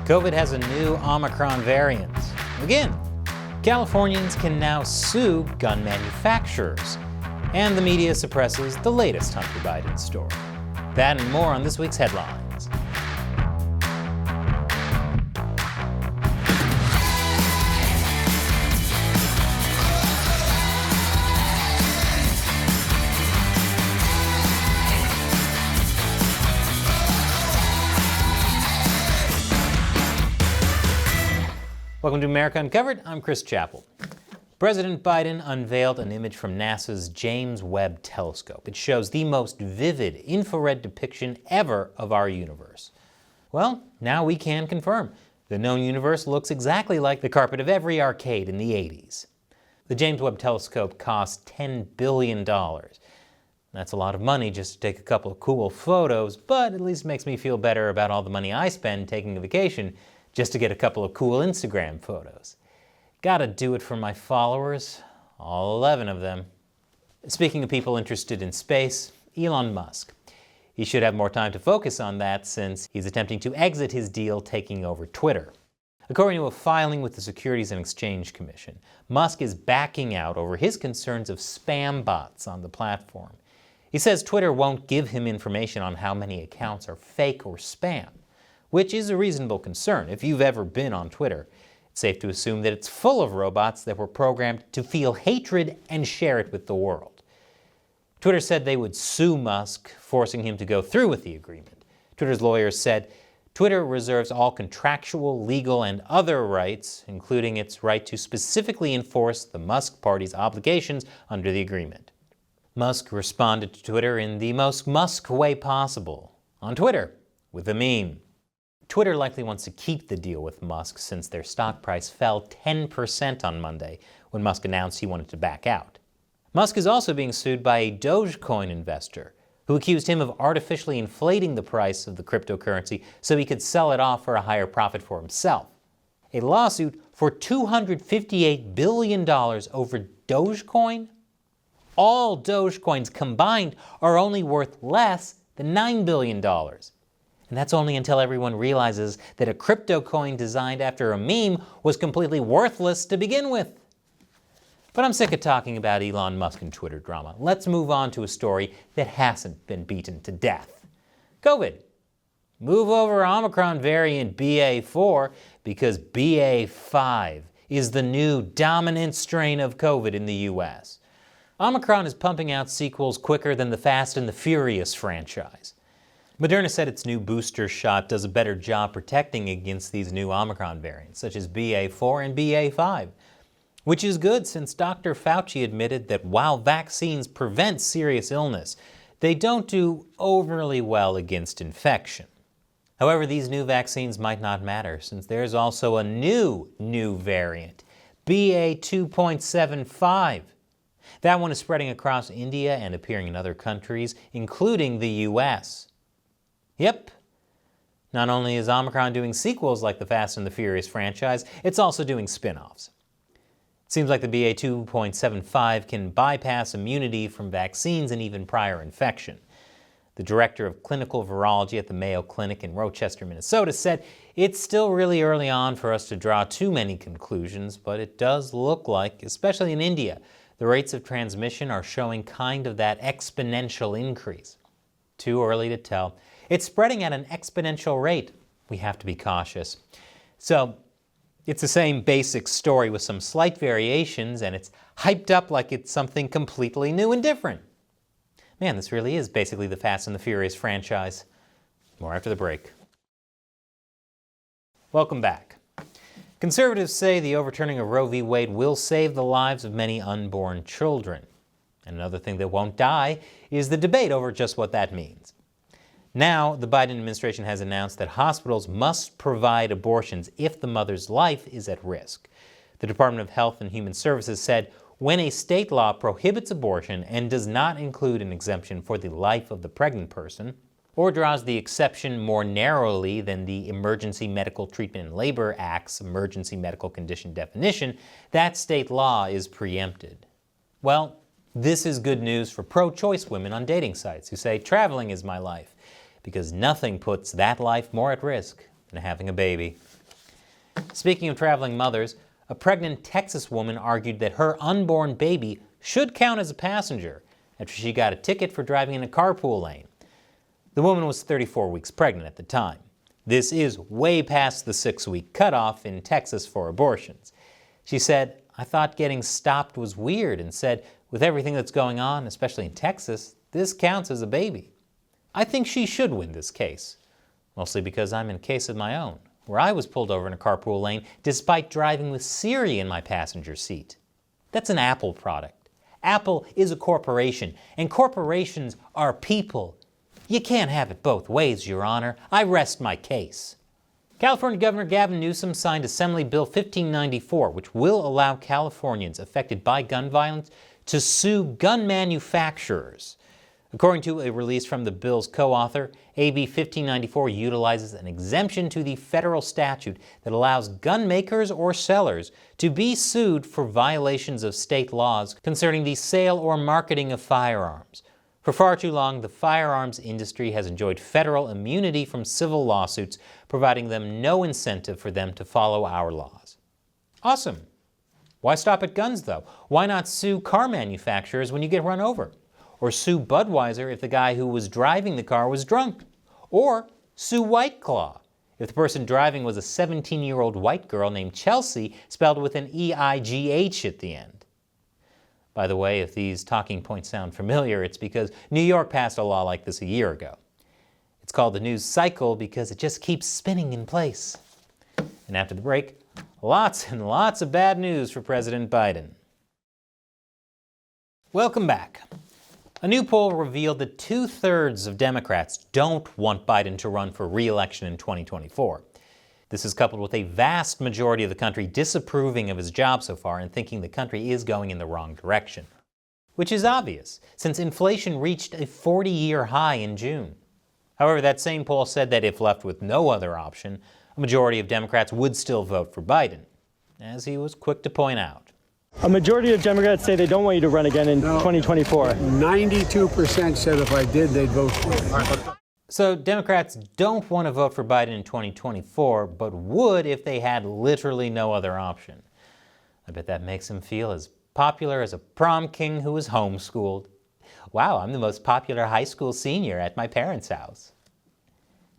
COVID has a new Omicron variant. Again, Californians can now sue gun manufacturers. And the media suppresses the latest Hunter Biden story. That and more on this week's headlines. Welcome to America Uncovered. I'm Chris Chappell. President Biden unveiled an image from NASA's James Webb Telescope. It shows the most vivid infrared depiction ever of our universe. Well, now we can confirm. The known universe looks exactly like the carpet of every arcade in the 80s. The James Webb Telescope cost $10 billion. That's a lot of money just to take a couple of cool photos, but at least makes me feel better about all the money I spend taking a vacation just to get a couple of cool Instagram photos. Gotta do it for my followers, all 11 of them. Speaking of people interested in space, Elon Musk. He should have more time to focus on that since he's attempting to exit his deal taking over Twitter. According to a filing with the Securities and Exchange Commission, Musk is backing out over his concerns of spam bots on the platform. He says Twitter won't give him information on how many accounts are fake or spam, which is a reasonable concern. If you've ever been on Twitter, it's safe to assume that it's full of robots that were programmed to feel hatred and share it with the world. Twitter said they would sue Musk, forcing him to go through with the agreement. Twitter's lawyers said Twitter reserves all contractual, legal, and other rights, including its right to specifically enforce the Musk Party's obligations under the agreement. Musk responded to Twitter in the most Musk way possible, on Twitter, with a meme. Twitter likely wants to keep the deal with Musk since their stock price fell 10% on Monday when Musk announced he wanted to back out. Musk is also being sued by a Dogecoin investor who accused him of artificially inflating the price of the cryptocurrency so he could sell it off for a higher profit for himself. A lawsuit for $258 billion over Dogecoin? All Dogecoins combined are only worth less than $9 billion. And that's only until everyone realizes that a crypto coin designed after a meme was completely worthless to begin with. But I'm sick of talking about Elon Musk and Twitter drama. Let's move on to a story that hasn't been beaten to death. COVID. Move over Omicron variant BA4 because BA5 is the new dominant strain of COVID in the US. Omicron is pumping out sequels quicker than the Fast and the Furious franchise. Moderna said its new booster shot does a better job protecting against these new Omicron variants, such as BA4 and BA5, which is good since Dr. Fauci admitted that while vaccines prevent serious illness, they don't do overly well against infection. However, these new vaccines might not matter since there's also a new variant, BA2.75. That one is spreading across India and appearing in other countries, including the US. Yep. Not only is Omicron doing sequels like the Fast and the Furious franchise, it's also doing spin-offs. It seems like the BA2.75 can bypass immunity from vaccines and even prior infection. The director of clinical virology at the Mayo Clinic in Rochester, Minnesota, said it's still really early on for us to draw too many conclusions, but it does look like, especially in India, the rates of transmission are showing kind of that exponential increase. Too early to tell. It's spreading at an exponential rate. We have to be cautious. So, it's the same basic story with some slight variations, and it's hyped up like it's something completely new and different. Man, this really is basically the Fast and the Furious franchise. More after the break. Welcome back. Conservatives say the overturning of Roe v. Wade will save the lives of many unborn children. And another thing that won't die is the debate over just what that means. Now, the Biden administration has announced that hospitals must provide abortions if the mother's life is at risk. The Department of Health and Human Services said when a state law prohibits abortion and does not include an exemption for the life of the pregnant person, or draws the exception more narrowly than the Emergency Medical Treatment and Labor Act's emergency medical condition definition, that state law is preempted. Well, this is good news for pro-choice women on dating sites who say traveling is my life, because nothing puts that life more at risk than having a baby. Speaking of traveling mothers, a pregnant Texas woman argued that her unborn baby should count as a passenger after she got a ticket for driving in a carpool lane. The woman was 34 weeks pregnant at the time. This is way past the 6-week cutoff in Texas for abortions. She said, "I thought getting stopped was weird," and said, "With everything that's going on, especially in Texas, this counts as a baby." I think she should win this case, mostly because I'm in a case of my own, where I was pulled over in a carpool lane despite driving with Siri in my passenger seat. That's an Apple product. Apple is a corporation, and corporations are people. You can't have it both ways, Your Honor. I rest my case. California Governor Gavin Newsom signed Assembly Bill 1594, which will allow Californians affected by gun violence to sue gun manufacturers. According to a release from the bill's co-author, AB 1594 utilizes an exemption to the federal statute that allows gun makers or sellers to be sued for violations of state laws concerning the sale or marketing of firearms. For far too long, the firearms industry has enjoyed federal immunity from civil lawsuits, providing them no incentive for them to follow our laws. Awesome. Why stop at guns, though? Why not sue car manufacturers when you get run over? Or sue Budweiser if the guy who was driving the car was drunk? Or sue White Claw if the person driving was a 17-year-old white girl named Chelsea, spelled with an E-I-G-H at the end? By the way, if these talking points sound familiar, it's because New York passed a law like this a year ago. It's called the news cycle because it just keeps spinning in place. And after the break, lots and lots of bad news for President Biden. Welcome back. A new poll revealed that 2/3 of Democrats don't want Biden to run for re-election in 2024. This is coupled with a vast majority of the country disapproving of his job so far and thinking the country is going in the wrong direction. Which is obvious, since inflation reached a 40-year high in June. However, that same poll said that if left with no other option, a majority of Democrats would still vote for Biden, as he was quick to point out. A majority of Democrats say they don't want you to run again in 2024. 92% said if I did, they'd vote for me. So Democrats don't want to vote for Biden in 2024, but would if they had literally no other option. I bet that makes him feel as popular as a prom king who was homeschooled. Wow, I'm the most popular high school senior at my parents' house.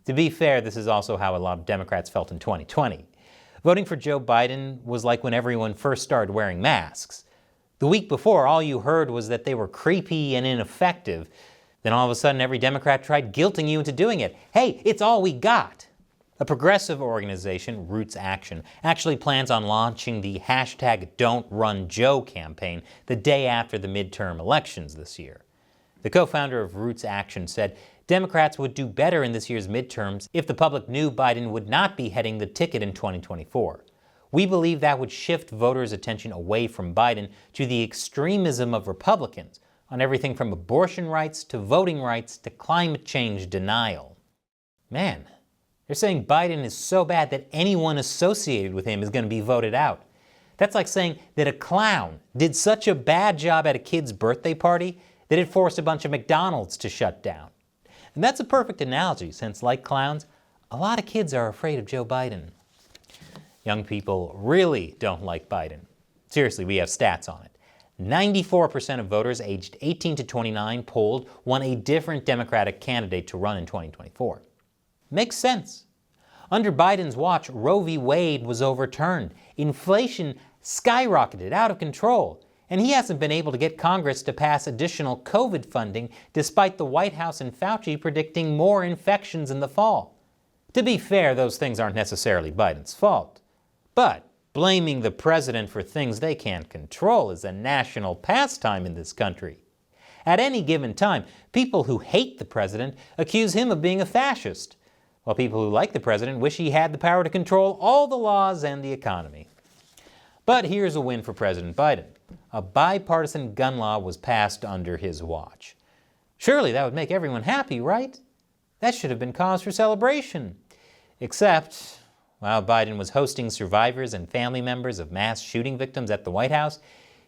To be fair, this is also how a lot of Democrats felt in 2020. Voting for Joe Biden was like when everyone first started wearing masks. The week before, all you heard was that they were creepy and ineffective. Then all of a sudden, every Democrat tried guilting you into doing it. Hey, it's all we got. A progressive organization, Roots Action, actually plans on launching the #Don'tRunJoe campaign the day after the midterm elections this year. The co-founder of Roots Action said Democrats would do better in this year's midterms if the public knew Biden would not be heading the ticket in 2024. We believe that would shift voters' attention away from Biden to the extremism of Republicans on everything from abortion rights to voting rights to climate change denial. Man, they're saying Biden is so bad that anyone associated with him is going to be voted out. That's like saying that a clown did such a bad job at a kid's birthday party that it forced a bunch of McDonald's to shut down. And that's a perfect analogy since, like clowns, a lot of kids are afraid of Joe Biden. Young people really don't like Biden. Seriously, we have stats on it. 94% of voters aged 18 to 29 polled want a different Democratic candidate to run in 2024. Makes sense. Under Biden's watch, Roe v. Wade was overturned. Inflation skyrocketed out of control. And he hasn't been able to get Congress to pass additional COVID funding despite the White House and Fauci predicting more infections in the fall. To be fair, those things aren't necessarily Biden's fault. But blaming the president for things they can't control is a national pastime in this country. At any given time, people who hate the president accuse him of being a fascist, while people who like the president wish he had the power to control all the laws and the economy. But here's a win for President Biden. A bipartisan gun law was passed under his watch. Surely that would make everyone happy, right? That should have been cause for celebration. Except, while Biden was hosting survivors and family members of mass shooting victims at the White House,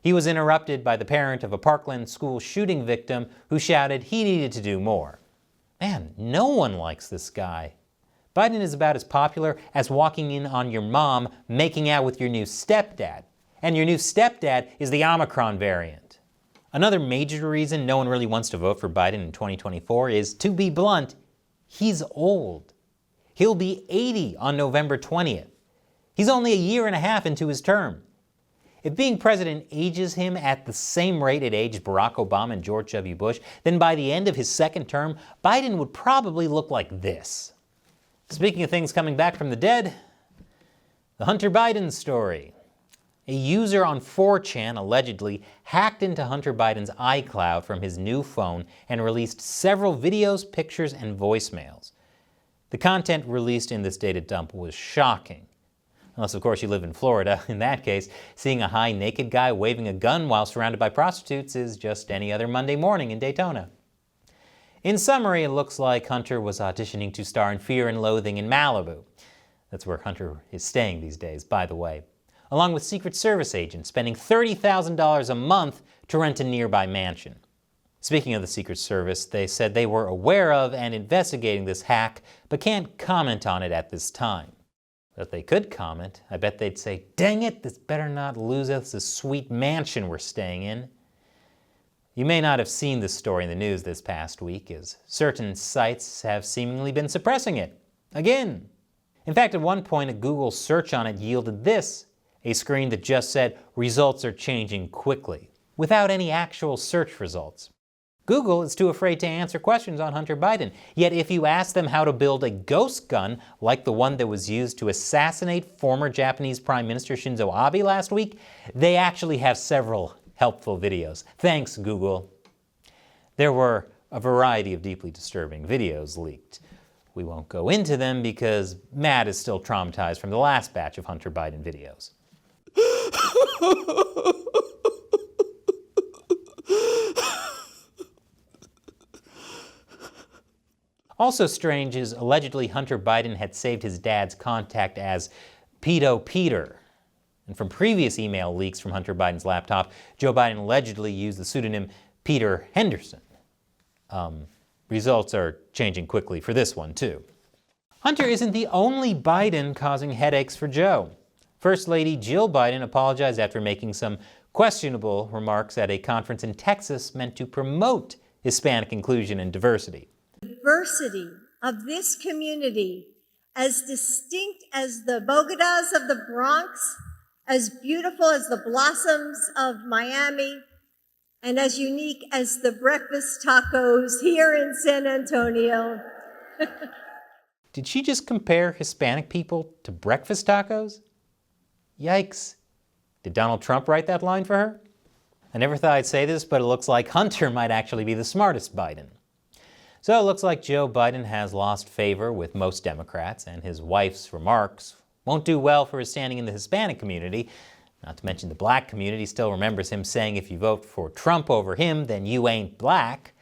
he was interrupted by the parent of a Parkland school shooting victim who shouted he needed to do more. Man, no one likes this guy. Biden is about as popular as walking in on your mom making out with your new stepdad. And your new stepdad is the Omicron variant. Another major reason no one really wants to vote for Biden in 2024 is, to be blunt, he's old. He'll be 80 on November 20th. He's only a year and a half into his term. If being president ages him at the same rate it aged Barack Obama and George W. Bush, then by the end of his second term, Biden would probably look like this. Speaking of things coming back from the dead, the Hunter Biden story. A user on 4chan allegedly hacked into Hunter Biden's iCloud from his new phone and released several videos, pictures, and voicemails. The content released in this data dump was shocking. Unless, of course, you live in Florida. In that case, seeing a high naked guy waving a gun while surrounded by prostitutes is just any other Monday morning in Daytona. In summary, it looks like Hunter was auditioning to star in Fear and Loathing in Malibu. That's where Hunter is staying these days, by the way. Along with Secret Service agents spending $30,000 a month to rent a nearby mansion. Speaking of the Secret Service, they said they were aware of and investigating this hack, but can't comment on it at this time. But if they could comment, I bet they'd say, "Dang it, this better not lose us this sweet mansion we're staying in." You may not have seen this story in the news this past week, as certain sites have seemingly been suppressing it. Again. In fact, at one point, a Google search on it yielded this, a screen that just said, "Results are changing quickly," without any actual search results. Google is too afraid to answer questions on Hunter Biden. Yet if you ask them how to build a ghost gun like the one that was used to assassinate former Japanese Prime Minister Shinzo Abe last week, they actually have several helpful videos. Thanks, Google. There were a variety of deeply disturbing videos leaked. We won't go into them because Matt is still traumatized from the last batch of Hunter Biden videos. Also strange is allegedly Hunter Biden had saved his dad's contact as Pedo Peter. And from previous email leaks from Hunter Biden's laptop, Joe Biden allegedly used the pseudonym Peter Henderson. Results are changing quickly for this one, too. Hunter isn't the only Biden causing headaches for Joe. First Lady Jill Biden apologized after making some questionable remarks at a conference in Texas meant to promote Hispanic inclusion and diversity. Diversity of this community, as distinct as the Bogotas of the Bronx, as beautiful as the blossoms of Miami, and as unique as the breakfast tacos here in San Antonio. Did she just compare Hispanic people to breakfast tacos? Yikes. Did Donald Trump write that line for her? I never thought I'd say this, but it looks like Hunter might actually be the smartest Biden. So it looks like Joe Biden has lost favor with most Democrats, and his wife's remarks won't do well for his standing in the Hispanic community. Not to mention the black community still remembers him saying if you vote for Trump over him, then you ain't black.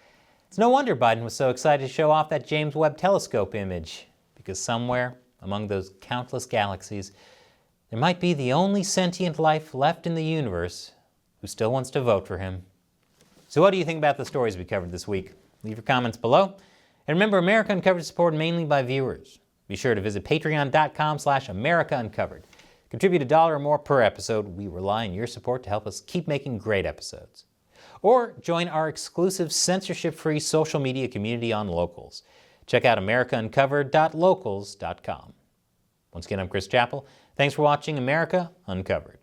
It's no wonder Biden was so excited to show off that James Webb Telescope image, because somewhere among those countless galaxies, there might be the only sentient life left in the universe who still wants to vote for him. So what do you think about the stories we covered this week? Leave your comments below. And remember, America Uncovered is supported mainly by viewers. Be sure to visit patreon.com/AmericaUncovered. Contribute $1 or more per episode. We rely on your support to help us keep making great episodes. Or join our exclusive censorship-free social media community on Locals. Check out AmericaUncovered.locals.com. Once again, I'm Chris Chappell. Thanks for watching America Uncovered.